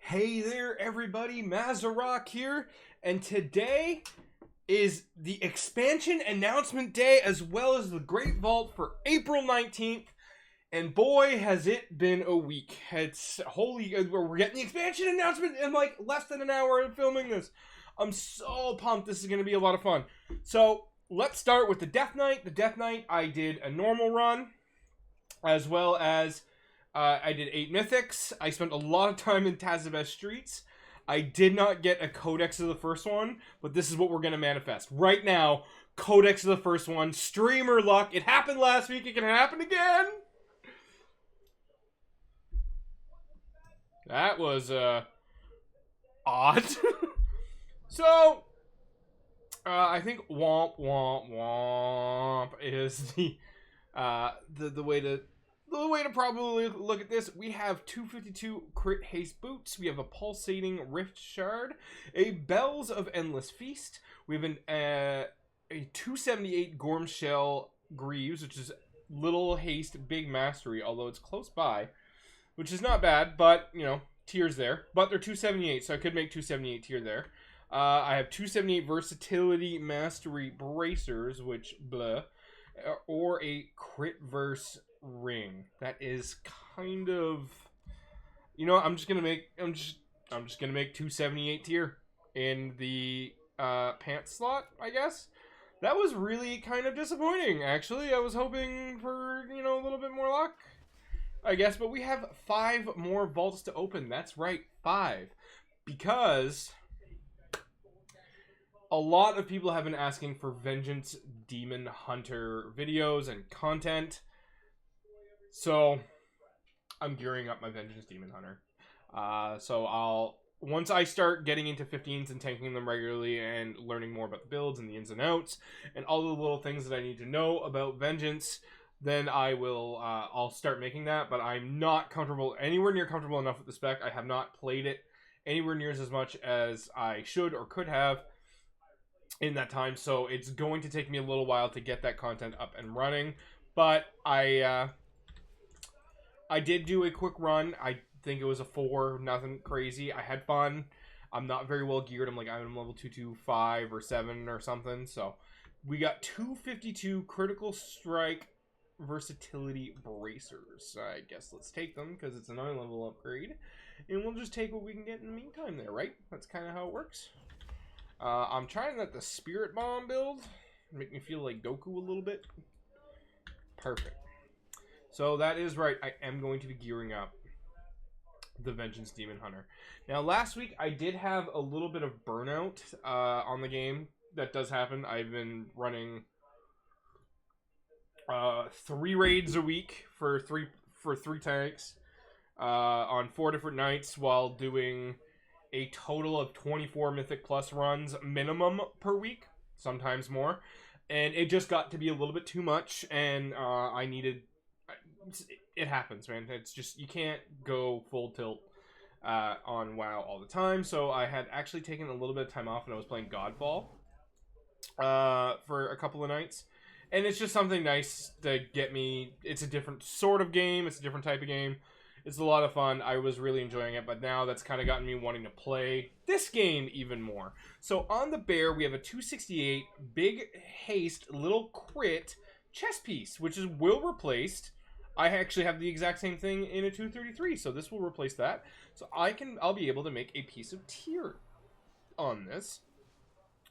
Hey there, everybody. Mazarok here, and today is the expansion announcement day as well as the Great Vault for April 19th. And boy, has it been a week. It's holy. We're getting the expansion announcement in like less than an hour of filming this. I'm so pumped. This is going to be a lot of fun. So let's start with the Death Knight. The Death Knight, I did a normal run as well as I did 8 mythics. I spent a lot of time in Tazabest streets. I did not get a codex of the first one, but this is what we're going to manifest. Right now, codex of the first one, streamer luck. It happened last week. It can happen again. That was odd. So, I think womp womp womp is the way to probably look at this. We have 252 crit haste boots. We have a pulsating rift shard, a bells of endless feast. We have a 278 gorm shell greaves, which is little haste, big mastery, although it's close by, which is not bad, but you know, tiers there. But they're 278, so I could make 278 tier there. I have 278 versatility mastery bracers, which blah, or a crit verse ring. That is kind of, you know, I'm just gonna make 278 tier in the pants slot, I guess. That was really kind of disappointing, actually. I was hoping for, you know, a little bit more luck, I guess, but we have 5 more vaults to open. That's right, 5. Because a lot of people have been asking for Vengeance Demon Hunter videos and content. So I'm gearing up my Vengeance Demon Hunter. So once I start getting into 15s and tanking them regularly and learning more about the builds and the ins and outs and all the little things that I need to know about Vengeance, then I'll start making that. But I'm not anywhere near comfortable enough with the spec. I have not played it anywhere near as much as I should or could have in that time. So it's going to take me a little while to get that content up and running. But I did do a quick run. I think it was a 4, nothing crazy. I had fun. I'm not very well geared. I'm level 225 or 7 or something. So we got 252 critical strike versatility bracers. I guess let's take them because it's another level upgrade. And we'll just take what we can get in the meantime there, right? That's kind of how it works. I'm trying that the Spirit Bomb build. Make me feel like Goku a little bit. Perfect. So that is right. I am going to be gearing up the Vengeance Demon Hunter. Now, last week I did have a little bit of burnout on the game. That does happen. I've been running 3 raids a week for three tanks on 4 different nights while doing a total of 24 Mythic Plus runs minimum per week, sometimes more. And it just got to be a little bit too much, and I needed... It happens, man. It's just, you can't go full tilt on WoW all the time. So I had actually taken a little bit of time off and I was playing Godfall for a couple of nights. And it's just something nice to get me. It's a different sort of game. It's a different type of game. It's a lot of fun. I was really enjoying it, but now that's kind of gotten me wanting to play this game even more. So on the bear, we have a 268 big haste little crit chess piece, which will replaced. I actually have the exact same thing in a 233, so this will replace that. So I'll be able to make a piece of tier on this.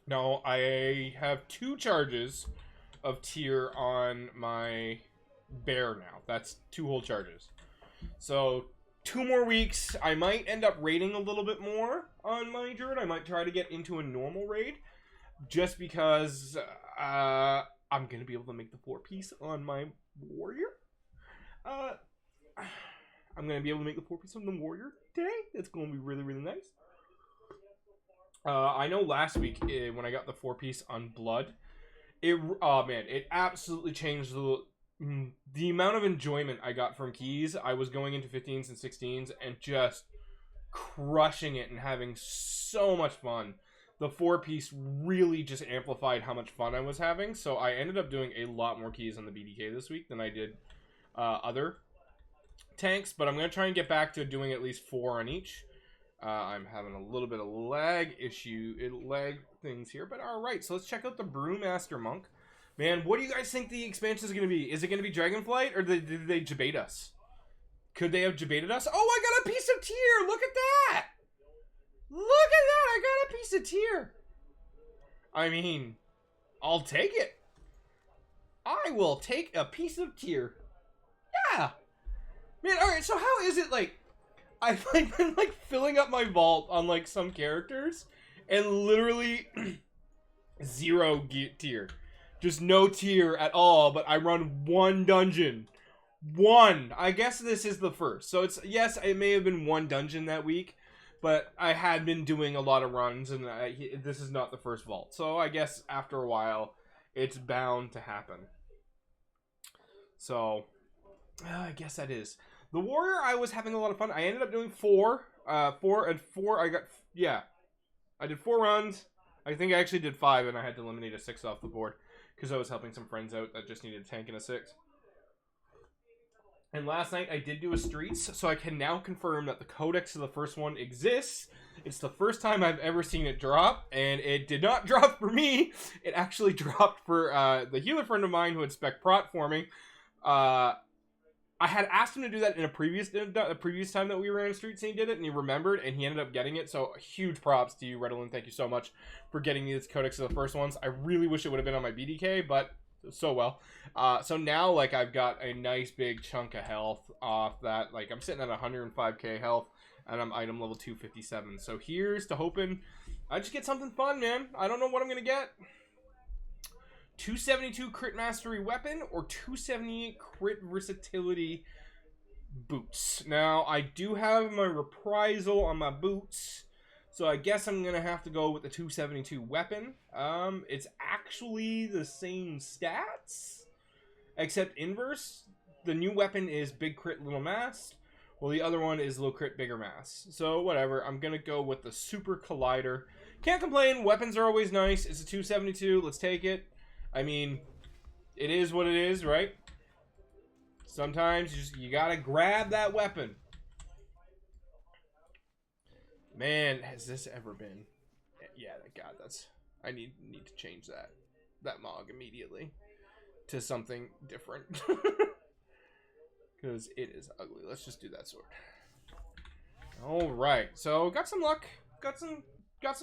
Now, I have 2 charges of tier on my bear now. That's 2 whole charges. So 2 more weeks. I might end up raiding a little bit more on my druid. I might try to get into a normal raid just because I'm going to be able to make the 4-piece on my warrior. I'm going to be able to make the 4-piece on the warrior today. It's going to be really, really nice. I know last week when I got the 4-piece on blood, it absolutely changed the amount of enjoyment I got from keys. I was going into 15s and 16s and just crushing it and having so much fun. The 4-piece really just amplified how much fun I was having. So I ended up doing a lot more keys on the BDK this week than I did other tanks, but I'm going to try and get back to doing at least 4 on each. I'm having a little bit of lag things here, but all right. So let's check out the Brewmaster Monk. Man, what do you guys think the expansion is going to be? Is it going to be Dragonflight, or did they debate us? Could they have debated us? Oh, I got a piece of tier! Look at that! Look at that! I got a piece of tier! I mean, I'll take it. I will take a piece of tier. Yeah! Man, alright, so how is it, like, I've, like, been, like, filling up my vault on, like, some characters, and literally 0 tier. Just no tier at all, but I run 1 dungeon. 1! I guess this is the first. So it's, yes, it may have been 1 dungeon that week, but I had been doing a lot of runs, and this is not the first vault. So I guess after a while, it's bound to happen. So, I guess that is. The Warrior, I was having a lot of fun. I ended up doing 4. 4 and 4, I did 4 runs. I think I actually did 5, and I had to eliminate a 6 off the board, because I was helping some friends out that just needed a tank and a 6. And last night I did do a streets, so I can now confirm that the codex of the first one exists. It's the first time I've ever seen it drop, and it did not drop for me. It actually dropped for the healer friend of mine who had spec prot for me. I had asked him to do that in a previous time that we ran a streets, and he did it, and he remembered, and he ended up getting it. So huge props to you, Redolin. Thank you so much for getting me this codex of the first ones. I really wish it would have been on my BDK, but so well. So now, like, I've got a nice big chunk of health off that. Like, I'm sitting at 105k health, and I'm item level 257. So here's to hoping I just get something fun, man. I don't know what I'm gonna get. 272 crit mastery weapon or 278 crit versatility boots. Now, I do have my reprisal on my boots, so I guess I'm going to have to go with the 272 weapon. It's actually the same stats, except inverse. The new weapon is big crit, little mass, while the other one is low crit, bigger mass. So, whatever. I'm going to go with the Super Collider. Can't complain. Weapons are always nice. It's a 272. Let's take it. I mean, it is what it is, right? Sometimes you gotta grab that weapon. Man, has this ever been? Yeah, God, that's. I need to change that mog immediately to something different because it is ugly. Let's just do that sword. All right, so got some luck, got some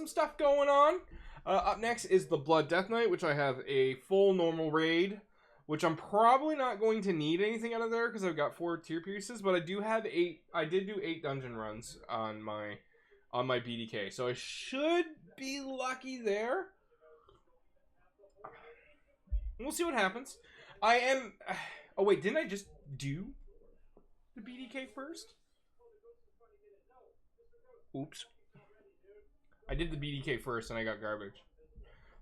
stuff going on. Up next is the Blood Death Knight, which I have a full normal raid, which I'm probably not going to need anything out of there because I've got 4 tier pieces, but I do have 8. I did do 8 dungeon runs on my BDK, so I should be lucky there. We'll see what happens. I am. Oh wait, didn't I just do the BDK first? Oops. I did the BDK first and I got garbage.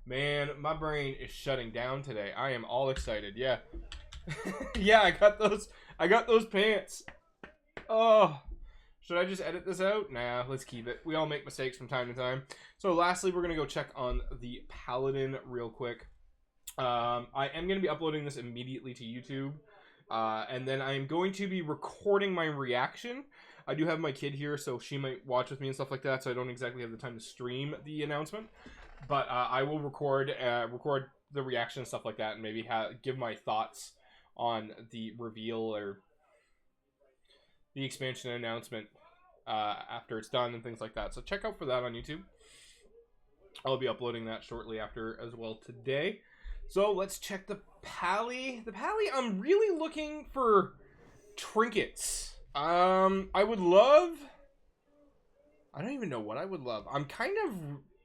Man, my brain is shutting down today. I am all excited. Yeah. Yeah, I got those pants. Oh. Should I just edit this out? Nah, let's keep it. We all make mistakes from time to time. So lastly, we're going to go check on the Paladin real quick. I am going to be uploading this immediately to YouTube. And then I'm going to be recording my reaction. I do have my kid here, so she might watch with me and stuff like that, so I don't exactly have the time to stream the announcement. But I will record the reaction and stuff like that, and maybe give my thoughts on the reveal or the expansion announcement after it's done and things like that. So check out for that on YouTube. I'll be uploading that shortly after as well today. So let's check the Pally. The Pally, I'm really looking for trinkets. I would love... I don't even know what I would love. I'm kind of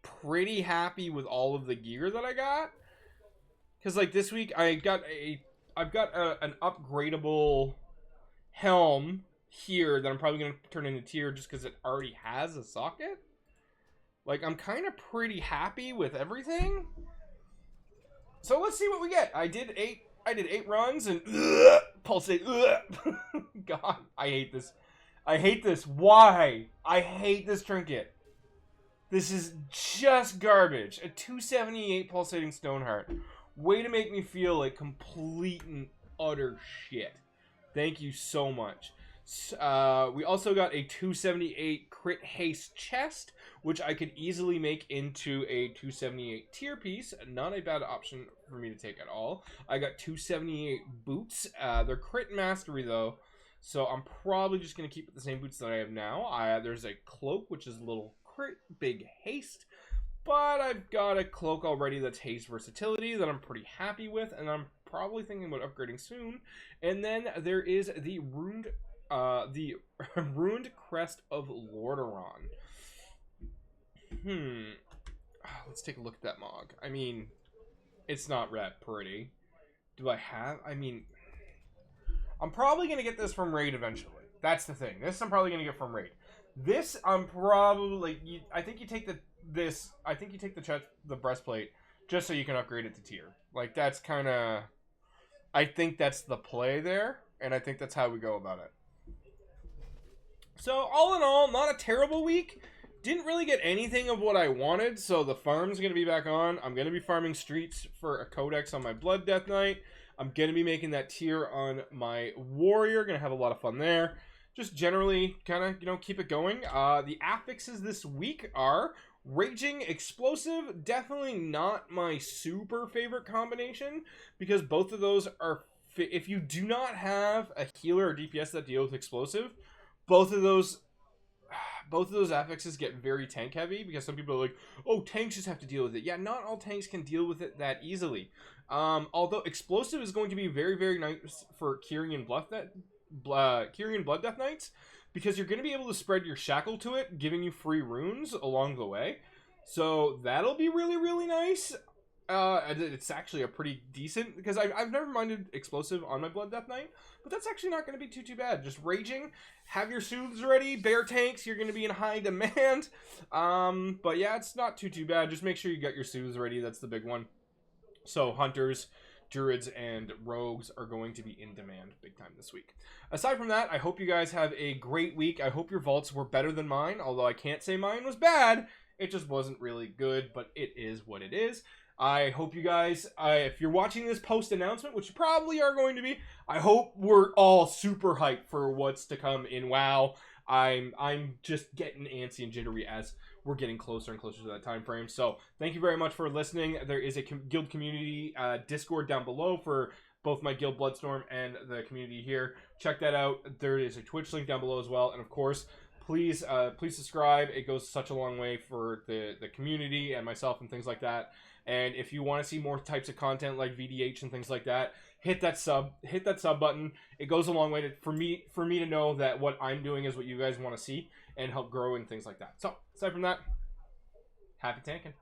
pretty happy with all of the gear that I got. Because, like, this week I've got an upgradable helm here that I'm probably going to turn into tier just because it already has a socket. Like, I'm kind of pretty happy with everything. So let's see what we get. I did 8 runs and pulsate. God, I hate this. I hate this. Why? I hate this trinket. This is just garbage. A 278 pulsating Stoneheart. Way to make me feel like complete and utter shit. Thank you so much. We also got a 278 crit haste chest, which I could easily make into a 278 tier piece. Not a bad option for me to take at all. I got 278 boots. They're crit mastery though, so I'm probably just going to keep the same boots that I have now. There's a cloak, which is a little crit, big haste. But I've got a cloak already that's haste versatility that I'm pretty happy with, and I'm probably thinking about upgrading soon. And then there is the ruined crest of Lordaeron. Let's take a look at that Mog. I mean, it's not that pretty. Do I have? I mean, I'm probably gonna get this from raid eventually. That's the thing. This I'm probably gonna get from raid. This I'm probably I think you take the chest, the breastplate, just so you can upgrade it to tier. Like that's kind of, I think that's the play there, and I think that's how we go about it. So all in all, not a terrible week. Didn't really get anything of what I wanted, so the farm's going to be back on. I'm going to be farming streets for a codex on my Blood Death Knight. I'm going to be making that tier on my warrior. Going to have a lot of fun there. Just generally kind of, keep it going. The affixes this week are Raging Explosive. Definitely not my super favorite combination, because both of those are, if you do not have a healer or DPS that deal with explosive, both of those affixes get very tank heavy, because some people are like, oh, tanks just have to deal with it. Yeah, not all tanks can deal with it that easily. Although explosive is going to be very, very nice for Kyrian Blood Death Knights, because you're going to be able to spread your shackle to it, giving you free runes along the way. So that'll be really, really nice. It's actually a pretty decent, because I've never minded explosive on my Blood Death Knight, but that's actually not going to be too bad. Just raging, have your soothes ready, bear tanks, you're going to be in high demand. But yeah, it's not too bad. Just make sure you got your soothes ready. That's the big one. So hunters, druids, and rogues are going to be in demand big time this week. Aside from that, I hope you guys have a great week. I hope your vaults were better than mine, although I can't say mine was bad. It just wasn't really good, but it is what it is. I hope you guys, if you're watching this post-announcement, which you probably are going to be, I hope we're all super hyped for what's to come in WoW. I'm just getting antsy and jittery as we're getting closer and closer to that time frame. So thank you very much for listening. There is a guild community Discord down below for both my guild Bloodstorm and the community here. Check that out. There is a Twitch link down below as well. And of course, please subscribe. It goes such a long way for the community and myself and things like that. And if you want to see more types of content like VDH and things like that, hit that sub button. It goes a long way for me to know that what I'm doing is what you guys want to see and help grow and things like that. So aside from that, happy tanking.